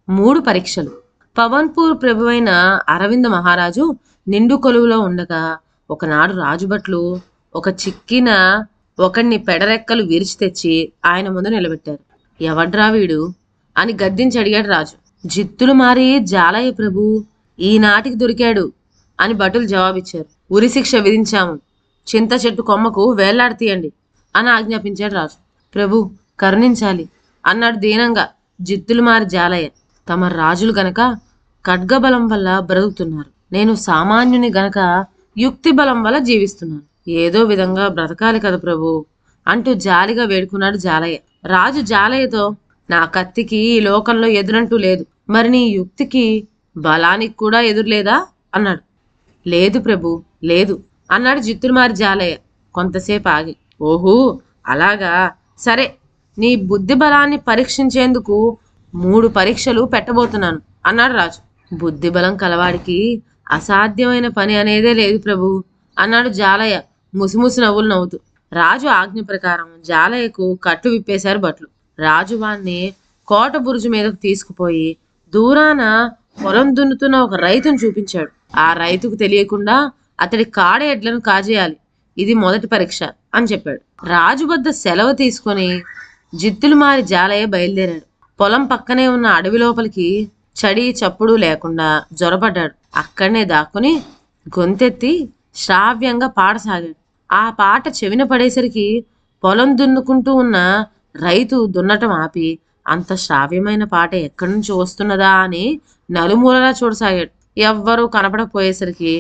3 పరీక్షలు. పవన్పూర్ ప్రభువైన అరవింద మహారాజు నిండు కొలువులో ఉండగా ఒకనాడు రాజుభట్లు ఒక చిక్కిన ఒకణ్ణి పెడరెక్కలు విరిచి తెచ్చి ఆయన ముందు నిలబెట్టారు. ఎవడ్రా వీడు అని గద్దించి అడిగాడు రాజు. జిత్తులు మారి జాలయ్య ప్రభు, ఈనాటికి దొరికాడు అని భటులు జవాబిచ్చారు. ఉరిశిక్ష విధించాము, చింత చెట్టు కొమ్మకు వేలాడతీయండి అని ఆజ్ఞాపించాడు రాజు. ప్రభు కరుణించాలి అన్నాడు దీనంగా జిత్తులు మారి జాలయ్య. తమ రాజులు గనక ఖడ్గబలం వల్ల బ్రతుకుతున్నారు, నేను సామాన్యుని గనక యుక్తి బలం వల్ల జీవిస్తున్నాను. ఏదో విధంగా బ్రతకాలి కదా ప్రభు అంటూ జాలిగా వేడుకున్నాడు జాలయ్య. రాజు జాలయ్యతో, నా కత్తికి ఈ లోకంలో ఎదురంటూ లేదు, మరి నీ యుక్తికి బలానికి కూడా ఎదురులేదా అన్నాడు. లేదు ప్రభు లేదు అన్నాడు జిత్తులమారి జాలయ్య కొంతసేపు ఆగి. ఓహో అలాగా, సరే, నీ బుద్ధి బలాన్ని పరీక్షించేందుకు 3 పరీక్షలు పెట్టబోతున్నాను అన్నాడు రాజు. బుద్ధి బలం కలవాడికి అసాధ్యమైన పని అనేదే లేదు ప్రభు అన్నాడు జాలయ్య ముసిముసి నవ్వులు నవ్వుతూ. రాజు ఆజ్ఞ ప్రకారం జాలయ్యకు కట్లు విప్పేశారు భట్లు. రాజు వాణ్ణి కోట బురుజు మీదకు తీసుకుపోయి దూరాన పొలం దున్నుతున్న ఒక రైతును చూపించాడు. ఆ రైతుకు తెలియకుండా అతడి కాడ ఎడ్లను కాజేయాలి, ఇది మొదటి పరీక్ష అని చెప్పాడు. రాజు వద్ద సెలవు తీసుకొని జిత్తులు మారి జాలయ్య బయలుదేరాడు. పొలం పక్కనే ఉన్న అడవి లోపలికి చడి చప్పుడు లేకుండా జొరబడ్డాడు. అక్కడనే దాక్కుని గొంతెత్తి శ్రావ్యంగా పాడసాగాడు. ఆ పాట చెవిన పడేసరికి పొలం దున్నుకుంటూ ఉన్న రైతు దున్నటం ఆపి, అంత శ్రావ్యమైన పాట ఎక్కడి నుంచి వస్తున్నదా అని నలుమూలలా చూడసాగాడు. ఎవ్వరూ కనపడపోయేసరికి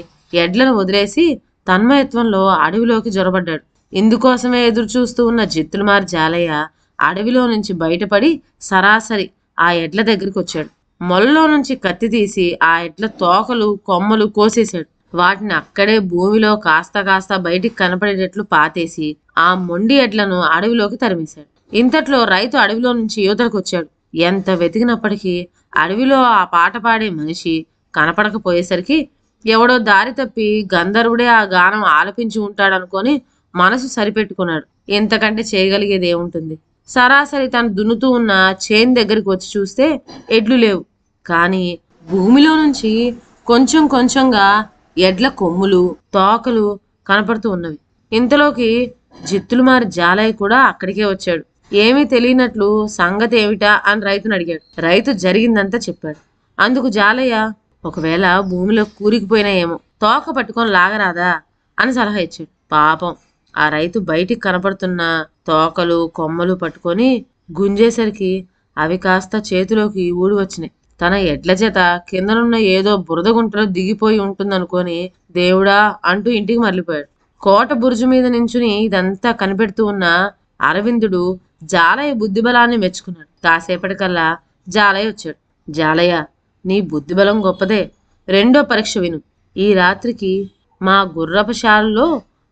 ఎడ్లను వదిలేసి తన్మయత్వంలో అడవిలోకి జొరబడ్డాడు. ఇందుకోసమే ఎదురు చూస్తూ ఉన్న జిత్తులమారి జాలయ్య అడవిలో నుంచి బయటపడి సరాసరి ఆ ఎడ్ల దగ్గరికి వచ్చాడు. మొలలో నుంచి కత్తి తీసి ఆ ఎడ్ల తోకలు కొమ్మలు కోసేశాడు. వాటిని అక్కడే భూమిలో కాస్త కాస్త బయటికి కనపడేటట్లు పాతేసి ఆ మొండి ఎడ్లను అడవిలోకి తరిమేశాడు. ఇంతట్లో రైతు అడవిలో నుంచి యువతలకు వచ్చాడు. ఎంత వెతికినప్పటికీ అడవిలో ఆ పాట పాడే మనిషి కనపడకపోయేసరికి ఎవడో దారి తప్పి గంధర్వుడే ఆ గానం ఆలపించి ఉంటాడనుకొని మనసు సరిపెట్టుకున్నాడు. ఎంతకంటే చేయగలిగేది ఏముంటుంది? సరాసరి తను దున్నుతూ ఉన్న చేన్ దగ్గరికి వచ్చి చూస్తే ఎడ్లు లేవు, కానీ భూమిలో నుంచి కొంచెం కొంచెంగా ఎడ్ల కొమ్ములు తోకలు కనపడుతూ ఉన్నవి. ఇంతలోకి జిత్తులమారి జాలయ్య కూడా అక్కడికే వచ్చాడు. ఏమీ తెలియనట్లు సంగతి ఏమిటా అని రైతును అడిగాడు. రైతు జరిగిందంతా చెప్పాడు. అందుకు జాలయ్య, ఒకవేళ భూమిలో కూరికిపోయినా ఏమో, తోక పట్టుకొని లాగరాదా అని సలహా ఇచ్చాడు. పాపం ఆ రైతు బయటికి కనపడుతున్న తోకలు కొమ్మలు పట్టుకొని గుంజేసరికి అవి కాస్త చేతిలోకి ఊడి వచ్చినాయి. తన ఎడ్ల చేత కిందనున్న ఏదో బురద గుంటలో దిగిపోయి ఉంటుందనుకొని దేవుడా అంటూ ఇంటికి మరలిపోయాడు. కోట బురుజు మీద నించుని ఇదంతా కనిపెడుతూ ఉన్న అరవిందుడు జాలయ్య బుద్ధిబలాన్ని మెచ్చుకున్నాడు. కాసేపటికల్లా జాలయ్య వచ్చాడు. జాలయ్య, నీ బుద్ధిబలం గొప్పదే. 2వ పరీక్ష విను. ఈ రాత్రికి మా గుర్రపశాలలో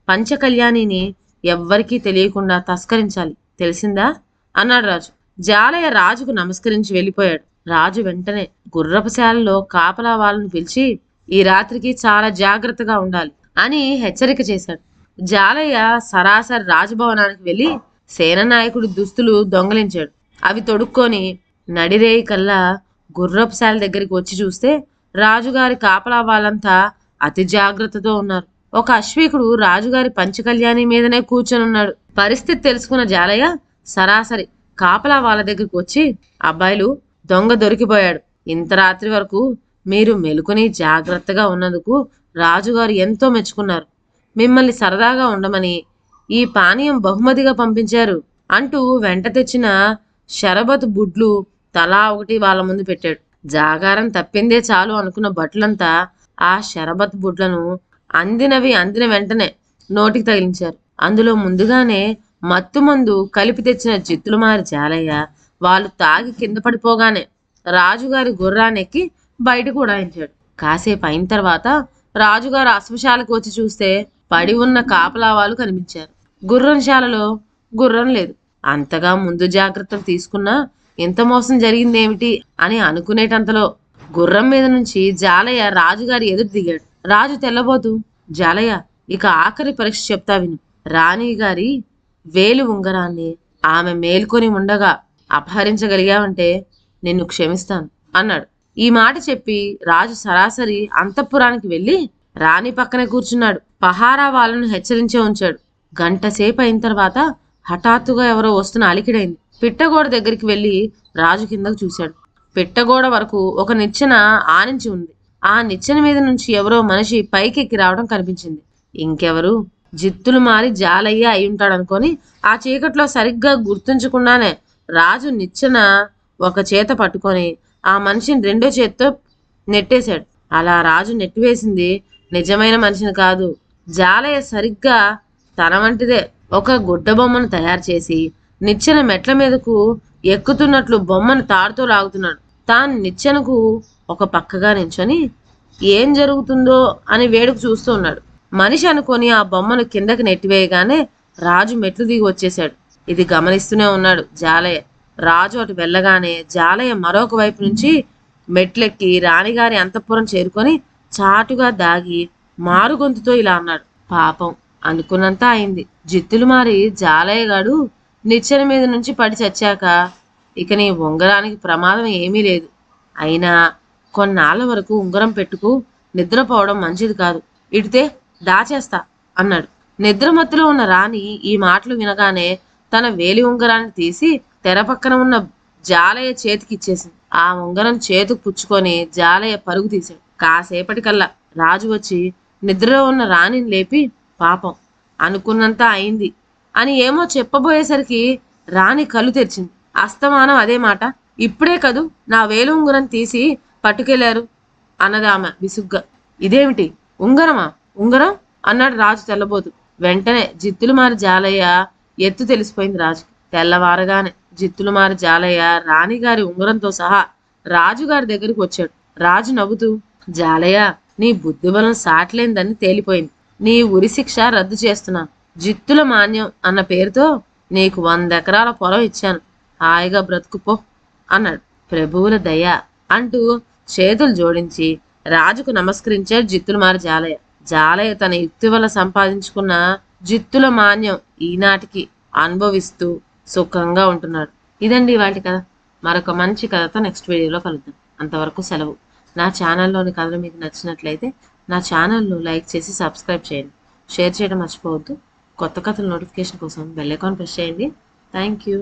పంచకళ్యాణిని ఎవ్వరికీ తెలియకుండా తస్కరించాలి, తెలిసిందా అన్నాడు రాజు. జాలయ్య రాజుకు నమస్కరించి వెళ్ళిపోయాడు. రాజు వెంటనే గుర్రపశాలలో కాపలా వాళ్ళను పిలిచి ఈ రాత్రికి చాలా జాగ్రత్తగా ఉండాలి అని హెచ్చరిక చేశాడు. జాలయ్య సరాసరి రాజభవనానికి వెళ్ళి సేననాయకుడి దుస్తులు దొంగలించాడు. అవి తొడుక్కొని నడిరేయి కల్లా గుర్రపుశాల దగ్గరికి వచ్చి చూస్తే రాజుగారి కాపలా వాళ్ళంతా అతి జాగ్రత్తతో ఉన్నారు. ఒక అశ్వీకుడు రాజుగారి పంచకళ్యాణి మీదనే కూర్చొనున్నాడు. పరిస్థితి తెలుసుకున్న జాలయ్య సరాసరి కాపలా వాళ్ళ దగ్గరికి వచ్చి, అబ్బాయిలు, దొంగ దొరికిపోయాడు. ఇంత రాత్రి వరకు మీరు మెలుకుని జాగ్రత్తగా ఉన్నందుకు రాజుగారు ఎంతో మెచ్చుకున్నారు. మిమ్మల్ని సరదాగా ఉండమని ఈ పానీయం బహుమతిగా పంపించారు అంటూ వెంట తెచ్చిన షరబతు బుడ్లు తలా ఒకటి వాళ్ళ ముందు పెట్టాడు. జాగారం తప్పిందే చాలు అనుకున్న భటులంతా ఆ షరబత్ బుడ్లను అందిన వెంటనే నోటికి తగిలించారు. అందులో ముందుగానే మత్తుమందు కలిపి తెచ్చిన జిత్తులమారి జాలయ్య వాళ్ళు తాగి కింద పడిపోగానే రాజుగారి గుర్రాన్నెక్కి బయటకు ఉడాయించాడు. కాసేపు అయిన తర్వాత రాజుగారు అశ్వశాలకు వచ్చి చూస్తే పడి ఉన్న కాపలా వాళ్ళు కనిపించారు. గుర్రంశాలలో గుర్రం లేదు. అంతగా ముందు జాగ్రత్తలు తీసుకున్నా ఎంత మోసం జరిగిందేమిటి అని అనుకునేటంతలో గుర్రం మీద నుంచి జాలయ్య రాజుగారి ఎదురు దిగాడు. రాజు తెల్లబోతూ, జాలయ్య, ఇక ఆఖరి పరీక్ష చెప్తా విను. రాణి గారి వేలు ఉంగరాన్ని ఆమె మేల్కొని ఉండగా అపహరించగలిగావంటే నిన్ను క్షమిస్తాను. అన్నాడు. ఈ మాట చెప్పి రాజు సరాసరి అంతఃపురానికి వెళ్లి రాణి పక్కనే కూర్చున్నాడు. పహారా వాళ్ళను హెచ్చరించే ఉంచాడు. గంట సేపు అయిన తర్వాత హఠాత్తుగా ఎవరో వస్తున్న అలికిడైంది. పిట్టగోడ దగ్గరికి వెళ్లి రాజు కిందకు చూశాడు. పిట్టగోడ వరకు ఒక నిచ్చెన ఆనించి ఉంది. ఆ నిచ్చెన మీద నుంచి ఎవరో మనిషి పైకెక్కి రావడం కనిపించింది. ఇంకెవరు? జిత్తులు మారి జాలయ్య అయి ఉంటాడనుకొని ఆ చీకట్లో సరిగ్గా గుర్తుంచకుండానే రాజు నిచ్చెన ఒక చేత పట్టుకొని ఆ మనిషిని రెండో చేత్తో నెట్టేశాడు. అలా రాజు నెట్టివేసింది నిజమైన మనిషిని కాదు, జాలయ్య సరిగ్గా తన వంటిదే ఒక గుడ్డ బొమ్మను తయారు చేసి నిచ్చెన మెట్ల మీదకు ఎక్కుతున్నట్లు బొమ్మను తాడుతో లాగుతున్నాడు. తాను నిచ్చెనకు ఒక పక్కగా నించొని ఏం జరుగుతుందో అని వేడుకు చూస్తూ ఉన్నాడు. మనిషి అనుకొని ఆ బొమ్మను కిందకి నెట్టివేయగానే రాజు మెట్లు దిగి వచ్చేశాడు. ఇది గమనిస్తూనే ఉన్నాడు జాలయ్య. రాజు అటు వెళ్ళగానే జాలయ్య మరొక వైపు నుంచి మెట్లెక్కి రాణిగారి అంతఃపురం చేరుకొని చాటుగా దాగి మారు గొంతుతో ఇలా అన్నాడు. పాపం అనుకున్నంత అయింది. జిత్తులు మారి జాలయ్య గాడు నిచ్చెన మీద నుంచి పడి చచ్చాక ఇక నీ ఉంగరానికి ప్రమాదం ఏమీ లేదు. అయినా కొన్నాళ్ళ వరకు ఉంగరం పెట్టుకు నిద్రపోవడం మంచిది కాదు. ఇడితే దాచేస్తా అన్నాడు. నిద్రమత్తులో ఉన్న రాణి ఈ మాటలు వినగానే తన వేలి ఉంగరాన్ని తీసి తెర పక్కన ఉన్న జాలయ్య చేతికి ఇచ్చేసింది. ఆ ఉంగరం చేతుకు పుచ్చుకొని జాలయ్య పరుగు తీశాడు. కాసేపటికల్లా రాజు వచ్చి నిద్రలో ఉన్న రాణిని లేపి పాపం అనుకున్నంత అయింది అని ఏమో చెప్పబోయేసరికి రాణి కళ్ళు తెరిచింది. అస్తమానం అదే మాట. ఇప్పుడే కదూ నా వేలు ఉంగరం తీసి పట్టుకెళ్లారు అన్నది ఆమె విసుగ్గా. ఇదేమిటి ఉంగరమా? ఉంగరం అన్నాడు రాజు తెల్లబోతు. వెంటనే జిత్తులు మారి జాలయ్య ఎత్తు తెలిసిపోయింది రాజుకి. తెల్లవారగానే జిత్తులు మారి జాలయ్య రాణిగారి ఉంగరంతో సహా రాజుగారి దగ్గరికి వచ్చాడు. రాజు నవ్వుతూ, జాలయ్య నీ బుద్ధిబలం సాట్లేందని తేలిపోయింది. నీ ఉరి శిక్ష రద్దు చేస్తున్నాను. జిత్తుల మాన్యం అన్న పేరుతో నీకు 100 ఎకరాల పొలం ఇచ్చాను. హాయిగా బ్రతుకుపో అన్నాడు. ప్రభువుల దయ అంటూ చేతులు జోడించి రాజుకు నమస్కరించాడు జిత్తుల మారి జాలయ్య. జాలయ్య తన యుక్తి వల్ల సంపాదించుకున్న జిత్తుల మాన్యం ఈనాటికి అనుభవిస్తూ సుఖంగా ఉంటున్నాడు. ఇదండి వాటి కథ. మరొక మంచి కథతో నెక్స్ట్ వీడియోలో కలుద్దాం. అంతవరకు సెలవు. నా ఛానల్లోని కథలు మీకు నచ్చినట్లయితే నా ఛానల్ను లైక్ చేసి సబ్స్క్రైబ్ చేయండి. షేర్ చేయడం మర్చిపోవద్దు. కొత్త కథల నోటిఫికేషన్ కోసం బెల్ ఐకాన్ ప్రెస్ చేయండి. Thank you.